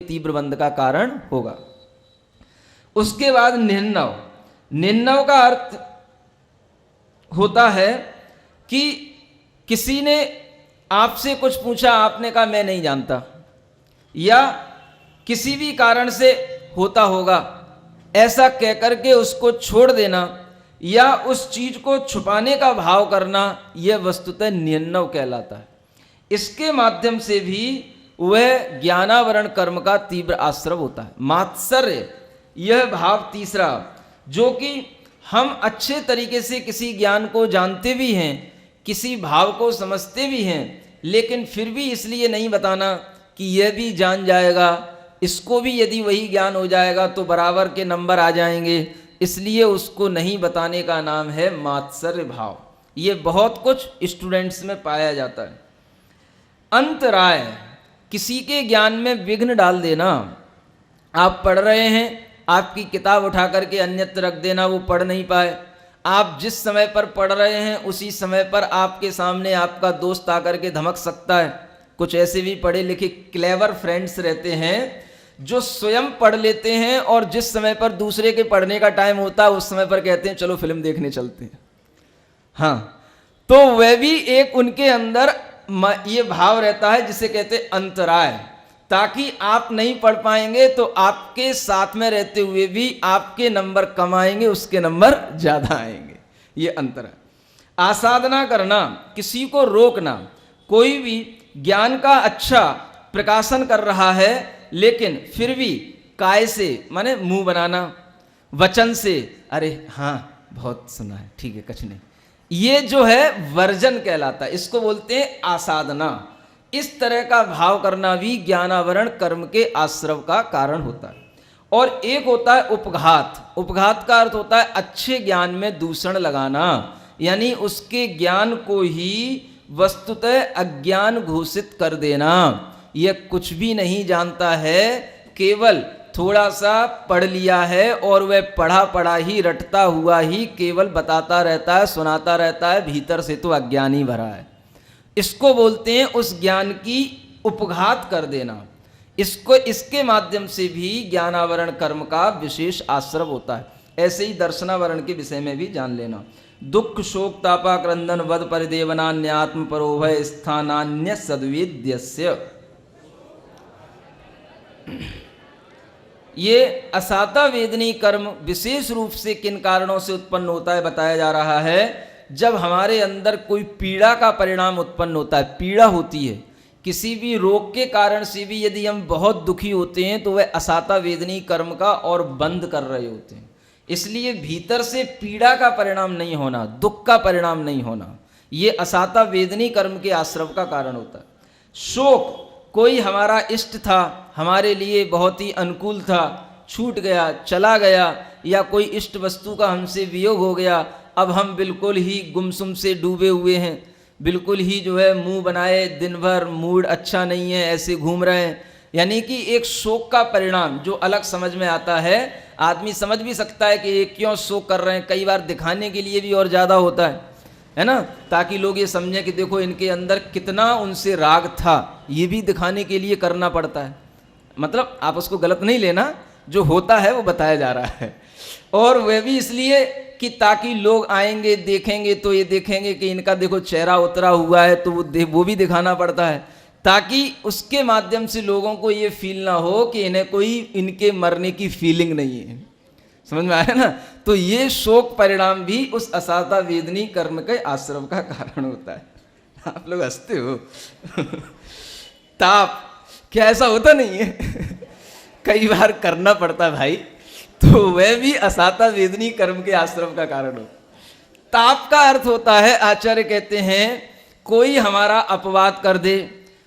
तीव्र बंध का कारण होगा। उसके बाद निन्नव। निन्नव का अर्थ होता है कि किसी ने आपसे कुछ पूछा, आपने कहा मैं नहीं जानता, या किसी भी कारण से होता होगा ऐसा कहकर के उसको छोड़ देना, या उस चीज को छुपाने का भाव करना, यह वस्तुतः निन्नव कहलाता है। इसके माध्यम से भी वह ज्ञानावरण कर्म का तीव्र आश्रव होता है। मात्सर्य, यह भाव तीसरा, जो कि हम अच्छे तरीके से किसी ज्ञान को जानते भी हैं, किसी भाव को समझते भी हैं, लेकिन फिर भी इसलिए नहीं बताना कि यह भी जान जाएगा, इसको भी यदि वही ज्ञान हो जाएगा तो बराबर के नंबर आ जाएंगे, इसलिए उसको नहीं बताने का नाम है मात्सर्य भाव। ये बहुत कुछ स्टूडेंट्स में पाया जाता है। अंतराय, किसी के ज्ञान में विघ्न डाल देना। आप पढ़ रहे हैं, आपकी किताब उठा करके अन्यत्र रख देना, वो पढ़ नहीं पाए। आप जिस समय पर पढ़ रहे हैं उसी समय पर आपके सामने आपका दोस्त आकर के धमक सकता है। कुछ ऐसे भी पढ़े लिखे क्लेवर फ्रेंड्स रहते हैं जो स्वयं पढ़ लेते हैं और जिस समय पर दूसरे के पढ़ने का टाइम होता है उस समय पर कहते हैं चलो फिल्म देखने चलते हैं। हाँ, तो वह भी एक उनके अंदर ये भाव रहता है जिसे कहते हैं अंतराय, ताकि आप नहीं पढ़ पाएंगे तो आपके साथ में रहते हुए भी आपके नंबर कम आएंगे, उसके नंबर ज्यादा आएंगे। ये अंतर है। आसाधना करना, किसी को रोकना। कोई भी ज्ञान का अच्छा प्रकाशन कर रहा है लेकिन फिर भी काय से, माने मुंह बनाना, वचन से, अरे हाँ बहुत सुना है, ठीक है कुछ नहीं, ये जो है वर्जन कहलाता है। इसको बोलते हैं आसाधना। इस तरह का भाव करना भी ज्ञानावरण कर्म के आश्रव का कारण होता है। और एक होता है उपघात। उपघात का अर्थ होता है अच्छे ज्ञान में दूषण लगाना, यानी उसके ज्ञान को ही वस्तुतः अज्ञान घोषित कर देना। यह कुछ भी नहीं जानता है, केवल थोड़ा सा पढ़ लिया है और वह पढ़ा पढ़ा ही रटता हुआ ही केवल बताता रहता है, सुनाता रहता है, भीतर से तो अज्ञान ही भरा है। इसको बोलते हैं उस ज्ञान की उपघात कर देना। इसके माध्यम से भी ज्ञानावरण कर्म का विशेष आश्रव होता है। ऐसे ही दर्शनावरण के विषय में भी जान लेना। दुख शोक तापा क्रंदन वद परिदेवनान्यात्म परोभय स्थानान्य सद्वेद्यस्य। ये असाता वेदनी कर्म विशेष रूप से किन कारणों से उत्पन्न होता है बताया जा रहा है। जब हमारे अंदर कोई पीड़ा का परिणाम उत्पन्न होता है, पीड़ा होती है, किसी भी रोग के कारण से भी यदि हम बहुत दुखी होते हैं तो वह असाता वेदनी कर्म का और बंद कर रहे होते हैं। इसलिए भीतर से पीड़ा का परिणाम नहीं होना, दुख का परिणाम नहीं होना, ये असाता वेदनी कर्म के आश्रव का कारण होता है। शोक, कोई हमारा इष्ट था, हमारे लिए बहुत ही अनुकूल था, छूट गया, चला गया, या कोई इष्ट वस्तु का हमसे वियोग हो गया, अब हम बिल्कुल ही गुमसुम से डूबे हुए हैं, बिल्कुल ही जो है मुंह बनाए दिन भर, मूड अच्छा नहीं है, ऐसे घूम रहे हैं। यानी कि एक शोक का परिणाम जो अलग समझ में आता है। आदमी समझ भी सकता है कि ये क्यों शोक कर रहे हैं, कई बार दिखाने के लिए भी और ज़्यादा होता है ना, ताकि लोग ये समझें कि देखो इनके अंदर कितना उनसे राग था, ये भी दिखाने के लिए करना पड़ता है। मतलब आप उसको गलत नहीं लेना, जो होता है वो बताया जा रहा है। और वह भी इसलिए कि ताकि लोग आएंगे देखेंगे तो ये देखेंगे कि इनका देखो चेहरा उतरा हुआ है, तो वो भी दिखाना पड़ता है, ताकि उसके माध्यम से लोगों को ये फील ना हो कि इन्हें कोई इनके मरने की फीलिंग नहीं है। समझ में आया ना। तो ये शोक परिणाम भी उस असाता वेदनी कर्म के आश्रव का कारण होता है। आप लोग हंसते हो ताप, क्या ऐसा होता नहीं है कई बार करना पड़ता है भाई, तो वह भी असाता वेदनी कर्म के आश्रम का कारण हो। ताप का अर्थ होता है, आचार्य कहते हैं, कोई हमारा अपवाद कर दे,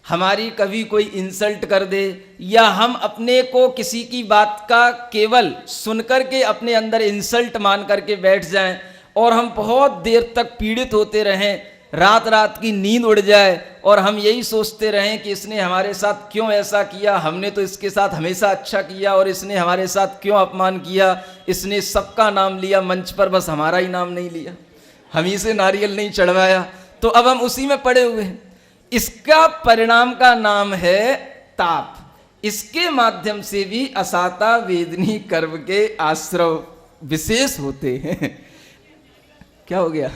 हमारी कभी कोई इंसल्ट कर दे, या हम अपने को किसी की बात का केवल सुनकर के अपने अंदर इंसल्ट मान करके बैठ जाएं और हम बहुत देर तक पीड़ित होते रहें, रात रात की नींद उड़ जाए और हम यही सोचते रहें कि इसने हमारे साथ क्यों ऐसा किया, हमने तो इसके साथ हमेशा अच्छा किया और इसने हमारे साथ क्यों अपमान किया, इसने सबका नाम लिया मंच पर, बस हमारा ही नाम नहीं लिया, हम ही से नारियल नहीं चढ़वाया, तो अब हम उसी में पड़े हुए हैं। इसका परिणाम का नाम है ताप। इसके माध्यम से भी असाता वेदनी कर्म के आश्रव विशेष होते हैं। क्या हो गया?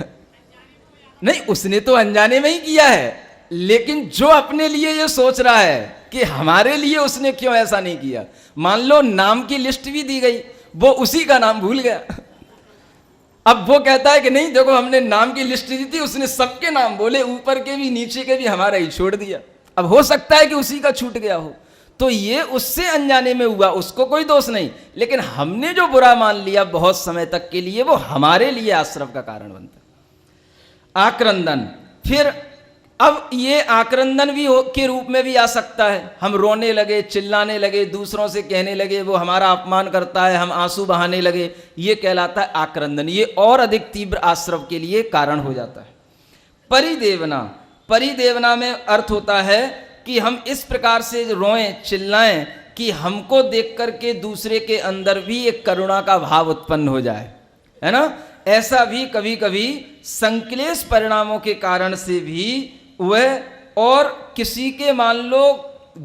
नहीं, उसने तो अनजाने में ही किया है, लेकिन जो अपने लिए ये सोच रहा है कि हमारे लिए उसने क्यों ऐसा नहीं किया, मान लो नाम की लिस्ट भी दी गई, वो उसी का नाम भूल गया। अब वो कहता है कि नहीं देखो, हमने नाम की लिस्ट दी थी, उसने सबके नाम बोले, ऊपर के भी नीचे के भी, हमारा ही छोड़ दिया। अब हो सकता है कि उसी का छूट गया हो, तो ये उससे अनजाने में हुआ, उसको कोई दोष नहीं, लेकिन हमने जो बुरा मान लिया बहुत समय तक के लिए, वो हमारे लिए आश्रव का कारण बनता। आक्रंदन, फिर अब ये आक्रंदन भी के रूप में भी आ सकता है। हम रोने लगे, चिल्लाने लगे, दूसरों से कहने लगे वो हमारा अपमान करता है, हम आंसू बहाने लगे, ये कहलाता है आक्रंदन। ये और अधिक तीव्र आश्रव के लिए कारण हो जाता है। परिदेवना, परिदेवना में अर्थ होता है कि हम इस प्रकार से रोएं, चिल्लाएं कि हमको देख करके दूसरे के अंदर भी एक करुणा का भाव उत्पन्न हो जाए, है ना। ऐसा भी कभी कभी संक्लेश परिणामों के कारण से भी वह, और किसी के मान लो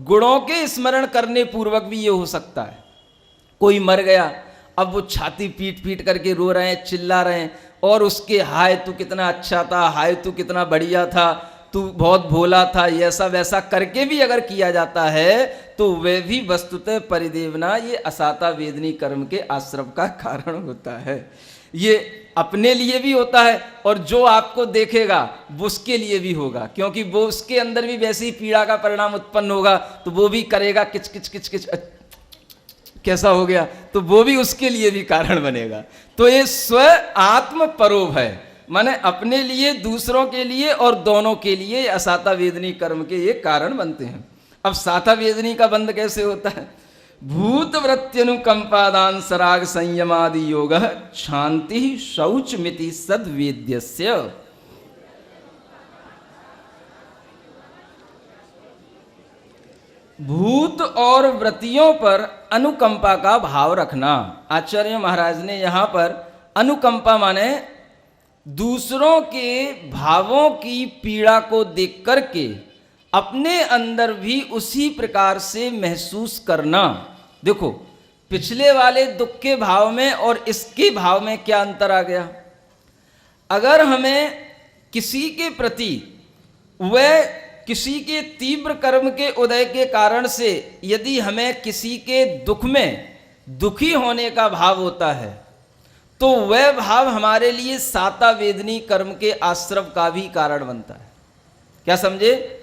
गुणों के स्मरण करने पूर्वक भी ये हो सकता है। कोई मर गया, अब वो छाती पीट पीट करके रो रहे हैं, चिल्ला रहे हैं, और उसके हाय तू कितना अच्छा था, हाय तू कितना बढ़िया था, तू बहुत भोला था, ऐसा वैसा करके भी अगर किया जाता है तो वह भी वस्तुतः परिदेवना, ये असाता वेदनी कर्म के आश्रव का कारण होता है। ये अपने लिए भी होता है और जो आपको देखेगा वो उसके लिए भी होगा, क्योंकि वो उसके अंदर भी वैसी ही पीड़ा का परिणाम उत्पन्न होगा, तो वो भी करेगा किच किच किच किच, कैसा हो गया, तो वो भी उसके लिए भी कारण बनेगा। तो ये स्व आत्म परोभ है, माने अपने लिए, दूसरों के लिए और दोनों के लिए असाता वेदनी कर्म के ये कारण बनते हैं। अब साता वेदनी का बंध कैसे होता है? भूत वृत्त्यनुकंपादान सराग संयमादि योग शांति शौच मिति सद्वेद्यस्य। भूत और व्रतियों पर अनुकंपा का भाव रखना। आचार्य महाराज ने यहाँ पर अनुकंपा माने दूसरों के भावों की पीड़ा को देख करके अपने अंदर भी उसी प्रकार से महसूस करना। देखो, पिछले वाले दुख के भाव में और इसके भाव में क्या अंतर आ गया। अगर हमें किसी के प्रति, वह किसी के तीव्र कर्म के उदय के कारण से यदि हमें किसी के दुख में दुखी होने का भाव होता है, तो वह भाव हमारे लिए साता वेदनी कर्म के आश्रव का भी कारण बनता है। क्या समझे?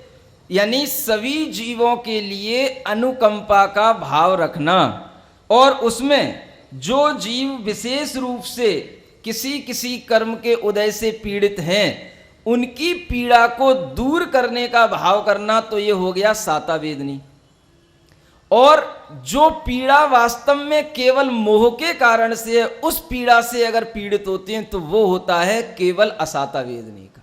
यानी सभी जीवों के लिए अनुकंपा का भाव रखना, और उसमें जो जीव विशेष रूप से किसी किसी कर्म के उदय से पीड़ित हैं, उनकी पीड़ा को दूर करने का भाव करना, तो ये हो गया साता वेदनी। और जो पीड़ा वास्तव में केवल मोह के कारण से है, उस पीड़ा से अगर पीड़ित होते हैं तो वो होता है केवल असाता वेदनी का।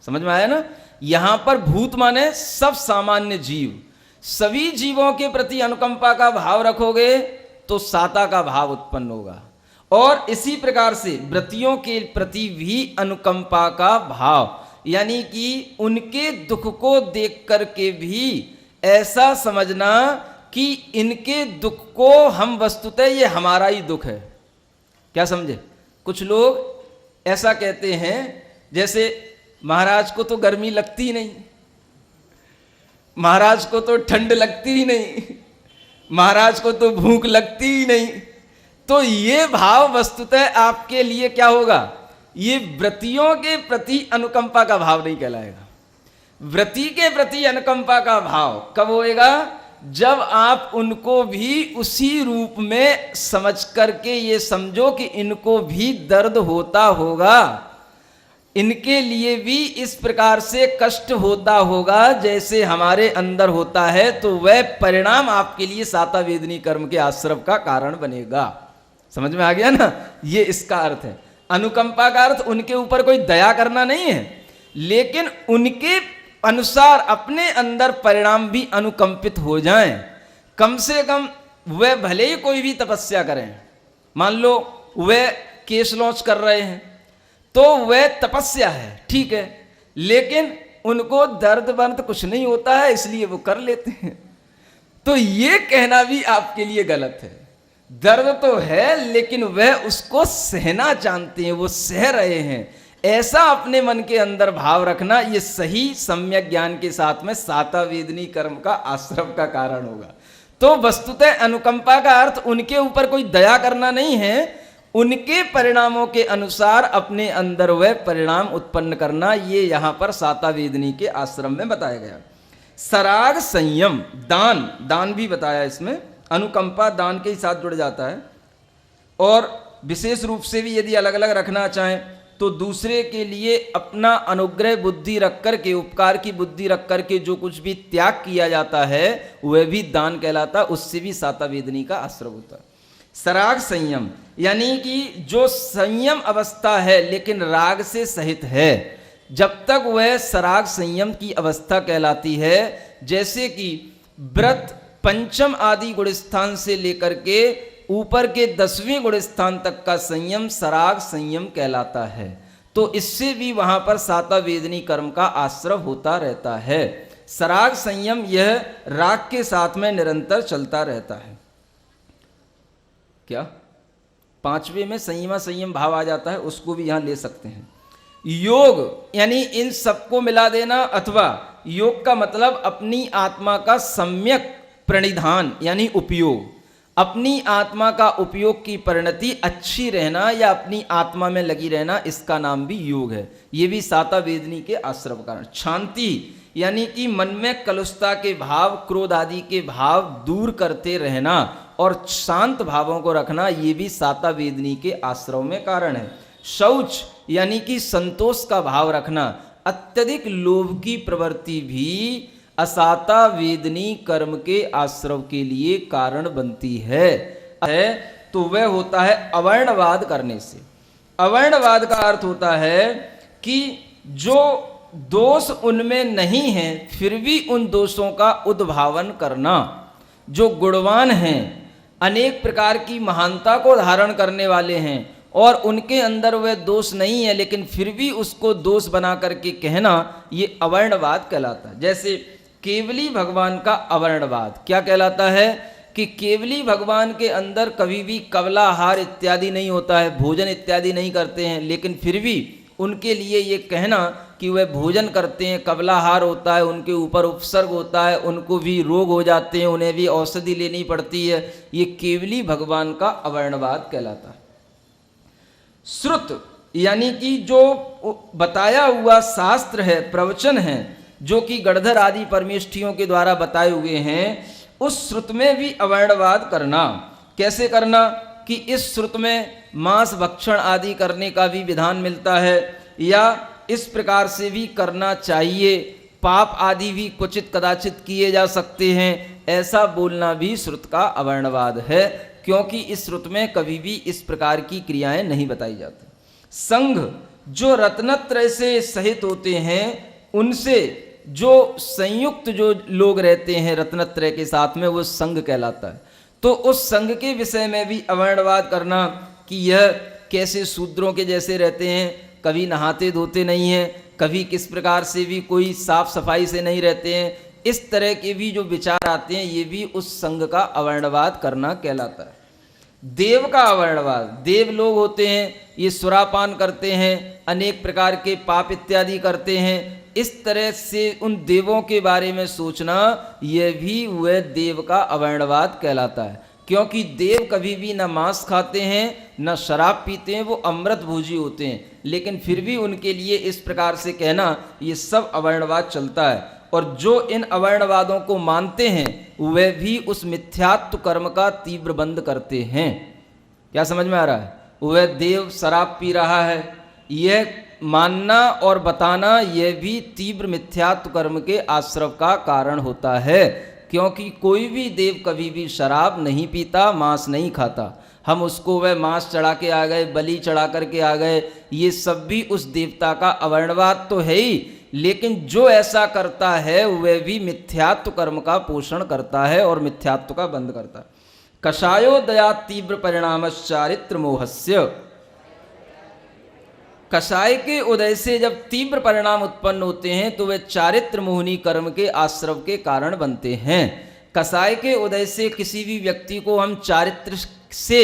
समझ में आया ना? यहां पर भूत माने सब सामान्य जीव, सभी जीवों के प्रति अनुकंपा का भाव रखोगे तो साता का भाव उत्पन्न होगा, और इसी प्रकार से व्रतियों के प्रति भी अनुकंपा का भाव, यानी कि उनके दुख को देख करके भी ऐसा समझना कि इनके दुख को हम वस्तुतः ये हमारा ही दुख है। क्या समझे? कुछ लोग ऐसा कहते हैं जैसे महाराज को तो गर्मी लगती ही नहीं, महाराज को तो ठंड लगती ही नहीं, महाराज को तो भूख लगती ही नहीं। तो ये भाव वस्तुतः आपके लिए क्या होगा? ये व्रतियों के प्रति अनुकंपा का भाव नहीं कहलाएगा। व्रति के प्रति अनुकंपा का भाव कब होएगा? जब आप उनको भी उसी रूप में समझ करके ये समझो कि इनको भी दर्द होता होगा, इनके लिए भी इस प्रकार से कष्ट होता होगा जैसे हमारे अंदर होता है, तो वह परिणाम आपके लिए साता वेदनी कर्म के आश्रव का कारण बनेगा। समझ में आ गया ना? ये इसका अर्थ है। अनुकंपा का अर्थ उनके ऊपर कोई दया करना नहीं है, लेकिन उनके अनुसार अपने अंदर परिणाम भी अनुकंपित हो जाएं। कम से कम वह भले ही कोई भी तपस्या करें, मान लो वह केस लॉन्च कर रहे हैं, तो वह तपस्या है, ठीक है, लेकिन उनको दर्द वर्द कुछ नहीं होता है, इसलिए वो कर लेते हैं। तो ये कहना भी आपके लिए गलत है। दर्द तो है लेकिन वह उसको सहना जानते हैं, वो सह रहे हैं, ऐसा अपने मन के अंदर भाव रखना, ये सही सम्यक ज्ञान के साथ में साता वेदनी कर्म का आश्रव का कारण होगा। तो वस्तुतः अनुकंपा का अर्थ उनके ऊपर कोई दया करना नहीं है, उनके परिणामों के अनुसार अपने अंदर वह परिणाम उत्पन्न करना, ये यहां पर साता वेदनी के आश्रम में बताया गया। सराग संयम, दान, दान भी बताया इसमें, अनुकंपा दान के ही साथ जुड़ जाता है। और विशेष रूप से भी यदि अलग अलग रखना चाहें तो दूसरे के लिए अपना अनुग्रह बुद्धि रख कर के, उपकार की बुद्धि रख कर के जो कुछ भी त्याग किया जाता है वह भी दान कहलाता, उससे भी साता वेदनी का आश्रय होता है। सराग संयम यानी कि जो संयम अवस्था है लेकिन राग से सहित है, जब तक वह सराग संयम की अवस्था कहलाती है। जैसे कि व्रत पंचम आदि गुणस्थान से लेकर के ऊपर के 10वें गुणस्थान तक का संयम सराग संयम कहलाता है। तो इससे भी वहां पर साता वेदनी कर्म का आश्रय होता रहता है। सराग संयम यह राग के साथ में निरंतर चलता रहता है। क्या 5वें में संयमा संयम भाव आ जाता है, उसको भी यहां ले सकते हैं। योग यानी इन सबको मिला देना, अथवा योग का मतलब अपनी आत्मा का सम्यक प्रणिधान यानी उपयोग, अपनी आत्मा का उपयोग की परिणति अच्छी रहना या अपनी आत्मा में लगी रहना, इसका नाम भी योग है। ये भी साता वेदनी के आश्रय का कारण। शांति यानी कि मन में कलुषता के भाव, क्रोध आदि के भाव दूर करते रहना और शांत भावों को रखना, ये भी साता वेदनी के आश्रय में कारण है। शौच यानी कि संतोष का भाव रखना, अत्यधिक लोभ की प्रवृत्ति भी असाता वेदनी कर्म के आश्रव के लिए कारण बनती है। तो वह होता है अवर्णवाद करने से। अवर्णवाद का अर्थ होता है कि जो दोष उनमें नहीं है फिर भी उन दोषों का उद्भावन करना। जो गुणवान हैं, अनेक प्रकार की महानता को धारण करने वाले हैं और उनके अंदर वह दोष नहीं है लेकिन फिर भी उसको दोष बना करके कहना, ये अवर्णवाद कहलाता है। जैसे केवली भगवान का अवर्णवाद क्या कहलाता है कि केवली भगवान के अंदर कभी भी कवलाहार इत्यादि नहीं होता है, भोजन इत्यादि नहीं करते हैं, लेकिन फिर भी उनके लिए ये कहना कि वह भोजन करते हैं, कवलाहार होता है, उनके ऊपर उपसर्ग होता है, उनको भी रोग हो जाते हैं, उन्हें भी औषधि लेनी पड़ती है, ये केवली भगवान का अवर्णवाद कहलाता है। श्रुत यानी कि जो बताया हुआ शास्त्र है, प्रवचन है, जो कि गणधर आदि परमेष्ठियों के द्वारा बताए हुए हैं, उस श्रुत में भी अवर्णवाद करना। कैसे करना कि इस श्रुत में मांस भक्षण आदि करने का भी विधान मिलता है, या इस प्रकार से भी करना चाहिए, पाप आदि भी क्वचित कदाचित किए जा सकते हैं, ऐसा बोलना भी श्रुत का अवर्णवाद है, क्योंकि इस श्रुत में कभी भी इस प्रकार की क्रियाएं नहीं बताई जाती। संघ जो रत्नत्रय से सहित होते हैं, उनसे जो संयुक्त जो लोग रहते हैं रत्नत्रय के साथ में, वो संघ कहलाता है। तो उस संघ के विषय में भी अवर्णवाद करना कि यह कैसे शूद्रों के जैसे रहते हैं, कभी नहाते धोते नहीं हैं, कभी किस प्रकार से भी कोई साफ सफाई से नहीं रहते हैं, इस तरह के भी जो विचार आते हैं, ये भी उस संघ का अवर्णवाद करना कहलाता है। देव का अवर्णवाद, देव लोग होते हैं, ये सुरापान करते हैं, अनेक प्रकार के पाप इत्यादि करते हैं, इस तरह से उन देवों के बारे में सोचना, यह भी वह देव का अवर्णवाद कहलाता है। क्योंकि देव कभी भी न मांस खाते हैं न शराब पीते हैं, वो अमृत भोजी होते हैं, लेकिन फिर भी उनके लिए इस प्रकार से कहना, ये सब अवर्णवाद चलता है। और जो इन अवर्णवादों को मानते हैं वे भी उस मिथ्यात्व कर्म का तीव्र बंद करते हैं। क्या समझ में आ रहा है? वह देव शराब पी रहा है, यह मानना और बताना, यह भी तीव्र मिथ्यात्व कर्म के आश्रव का कारण होता है। क्योंकि कोई भी देव कभी भी शराब नहीं पीता, मांस नहीं खाता। हम उसको वह मांस चढ़ा के आ गए, बलि चढ़ा करके आ गए, ये सब भी उस देवता का अवर्णवाद तो है ही, लेकिन जो ऐसा करता है वह भी मिथ्यात्व कर्म का पोषण करता है और मिथ्यात्व का बंद करता है। कषायोदया तीव्र परिणामश्चारित्र मोहस्य, कषाय के उदय से जब तीव्र परिणाम उत्पन्न होते हैं तो वे चारित्र मोहनी कर्म के आश्रव के कारण बनते हैं। कसाय के उदय से किसी भी व्यक्ति को हम चारित्र से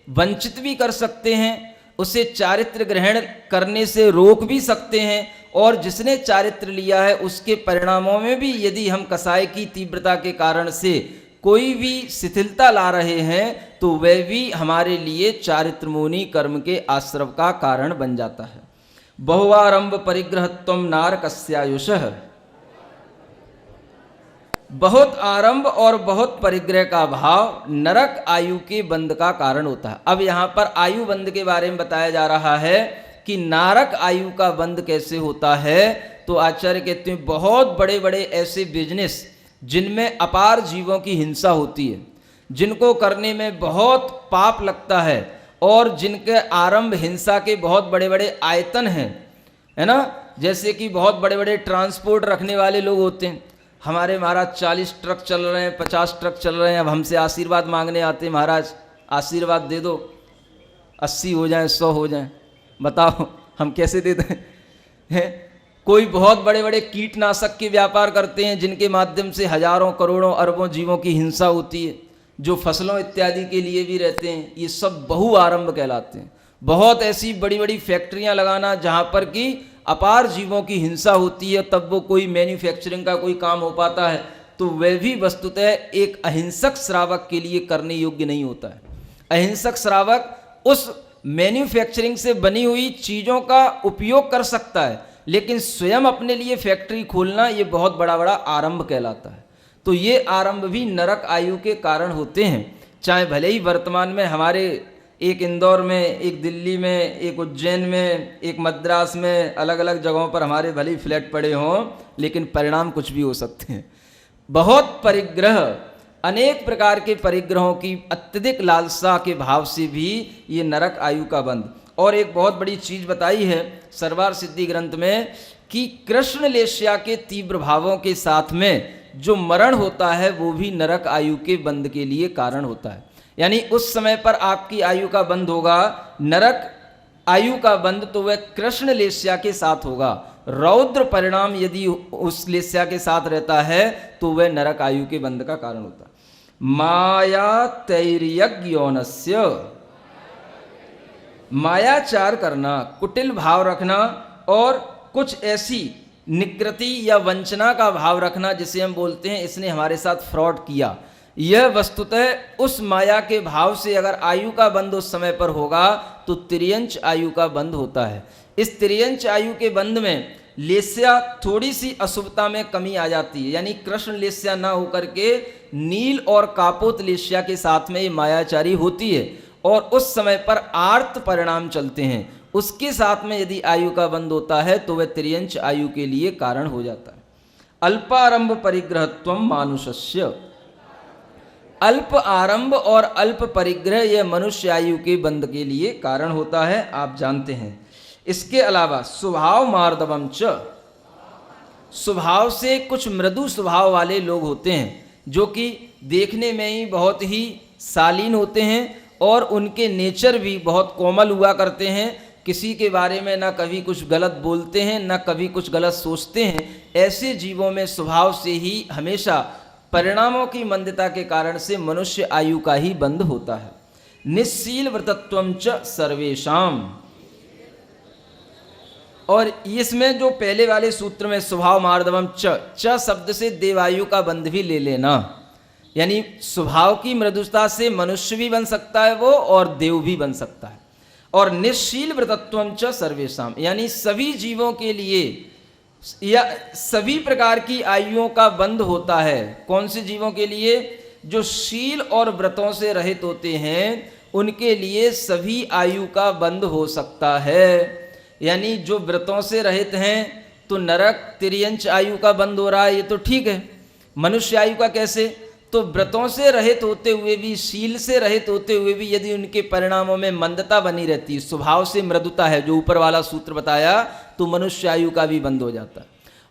वंचित भी कर सकते हैं, उसे चारित्र ग्रहण करने से रोक भी सकते हैं, और जिसने चारित्र लिया है उसके परिणामों में भी यदि हम कसाय की तीव्रता के कारण से कोई भी शिथिलता ला रहे हैं तो वह भी हमारे लिए चारित्रमूनि कर्म के आश्रव का कारण बन जाता है। बहुआरंभ परिग्रहत्वम नारकस्यायुषः, बहुत आरंभ और बहुत परिग्रह का भाव नरक आयु के बंध का कारण होता है। अब यहाँ पर आयु बंध के बारे में बताया जा रहा है कि नारक आयु का बंध कैसे होता है। तो आचार्य कहते हैं बहुत बड़े बड़े ऐसे बिजनेस जिनमें अपार जीवों की हिंसा होती है, जिनको करने में बहुत पाप लगता है और जिनके आरंभ हिंसा के बहुत बड़े बड़े आयतन हैं, है ना। जैसे कि बहुत बड़े बड़े ट्रांसपोर्ट रखने वाले लोग होते हैं, हमारे महाराज 40 ट्रक चल रहे हैं, 50 ट्रक चल रहे हैं, अब हमसे आशीर्वाद मांगने आते हैं, महाराज आशीर्वाद दे दो, 80 हो जाएं, 100 हो जाएं, बताओ हम कैसे दे दें, हैं। कोई बहुत बड़े बड़े कीटनाशक के व्यापार करते हैं जिनके माध्यम से हजारों करोड़ों अरबों जीवों की हिंसा होती है, जो फसलों इत्यादि के लिए भी रहते हैं, ये सब बहु आरंभ कहलाते हैं। बहुत ऐसी बड़ी बड़ी फैक्ट्रियां लगाना जहां पर कि अपार जीवों की हिंसा होती है, तब वो कोई मैन्युफैक्चरिंग का कोई काम हो पाता है, तो वह भी वस्तुतः एक अहिंसक श्रावक के लिए करने योग्य नहीं होता है। अहिंसक श्रावक उस मैन्युफैक्चरिंग से बनी हुई चीज़ों का उपयोग कर सकता है, लेकिन स्वयं अपने लिए फैक्ट्री खोलना ये बहुत बड़ा बड़ा आरंभ कहलाता है। तो ये आरंभ भी नरक आयु के कारण होते हैं। चाहे भले ही वर्तमान में हमारे एक इंदौर में, एक दिल्ली में, एक उज्जैन में, एक मद्रास में, अलग अलग जगहों पर हमारे भले ही फ्लैट पड़े हों, लेकिन परिणाम कुछ भी हो सकते हैं। बहुत परिग्रह, अनेक प्रकार के परिग्रहों की अत्यधिक लालसा के भाव से भी ये नरक आयु का बंध। और एक बहुत बड़ी चीज बताई है सर्वार सिद्धि ग्रंथ में कि कृष्ण लेस्या के तीव्र भावों के साथ में जो मरण होता है वो भी नरक आयु के बंध के लिए कारण होता है। यानी उस समय पर आपकी आयु का बंध होगा नरक आयु का बंध, तो वह कृष्ण लेस्या के साथ होगा। रौद्र परिणाम यदि उस लेस्या के साथ रहता है तो वह नरक आयु के बंध का कारण होता है। माया तैर्यज्ञोनस्य, मायाचार करना, कुटिल भाव रखना और कुछ ऐसी निकृति या वंचना का भाव रखना जिसे हम बोलते हैं इसने हमारे साथ फ्रॉड किया, यह वस्तुतः उस माया के भाव से अगर आयु का बंध उस समय पर होगा तो तिर्यंच आयु का बंध होता है। इस तिर्यंच आयु के बंध में लेस्या थोड़ी सी अशुभता में कमी आ जाती है, यानी कृष्ण लेस्या ना होकर के नील और कापोत लेस्या के साथ में ये मायाचारी होती है और उस समय पर आर्त परिणाम चलते हैं। उसके साथ में यदि आयु का बंध होता है तो वह तिर्यंच आयु के लिए कारण हो जाता है। अल्पारंभ परिग्रहत्वम मानुषस्य, अल्प आरंभ और अल्प परिग्रह यह मनुष्य आयु के बंध के लिए कारण होता है, आप जानते हैं। इसके अलावा स्वभाव मार्दवम च, स्वभाव से कुछ मृदु स्वभाव वाले लोग होते हैं जो कि देखने में ही बहुत ही शालीन होते हैं और उनके नेचर भी बहुत कोमल हुआ करते हैं, किसी के बारे में ना कभी कुछ गलत बोलते हैं ना कभी कुछ गलत सोचते हैं। ऐसे जीवों में स्वभाव से ही हमेशा परिणामों की मंदता के कारण से मनुष्य आयु का ही बंध होता है। निस्सील व्रतत्वम च सर्वेशाम, और इसमें जो पहले वाले सूत्र में स्वभाव मार्दवम च शब्द से देवायु का बंध भी ले लेना, यानी स्वभाव की मृदुता से मनुष्य भी बन सकता है वो और देव भी बन सकता है। और निश्शील व्रतत्वम च सर्वेशाम, यानी सभी जीवों के लिए या सभी प्रकार की आयुओं का बंध होता है। कौन से जीवों के लिए? जो शील और व्रतों से रहित होते हैं उनके लिए सभी आयु का बंध हो सकता है। यानी जो व्रतों से रहित हैं तो नरक तिर्यंच आयु का बंध हो रहा है, ये तो ठीक है। मनुष्य आयु का कैसे? तो व्रतों से रहित होते हुए भी, शील से रहित होते हुए भी यदि उनके परिणामों में मंदता बनी रहती, स्वभाव से मृदुता है, जो ऊपर वाला सूत्र बताया, तो मनुष्य आयु का भी बंध हो जाता है।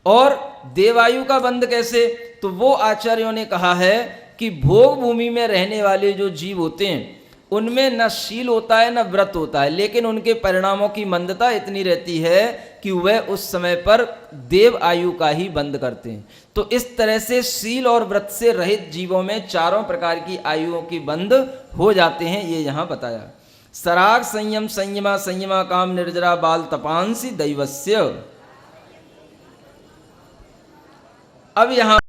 और देवायु का बंध कैसे? तो वो आचार्यों ने कहा है कि भोग भूमि में रहने वाले जो जीव होते हैं उनमें न शील होता है न व्रत होता है, लेकिन उनके परिणामों की मंदता इतनी रहती है कि वह उस समय पर देव आयु का ही बंद करते हैं। तो इस तरह से शील और व्रत से रहित जीवों में चारों प्रकार की आयुओं की बंद हो जाते हैं, ये यहाँ बताया। सराग संयम संयमा संयमा काम निर्जरा बाल तपांसी दैवस्य। अब यहाँ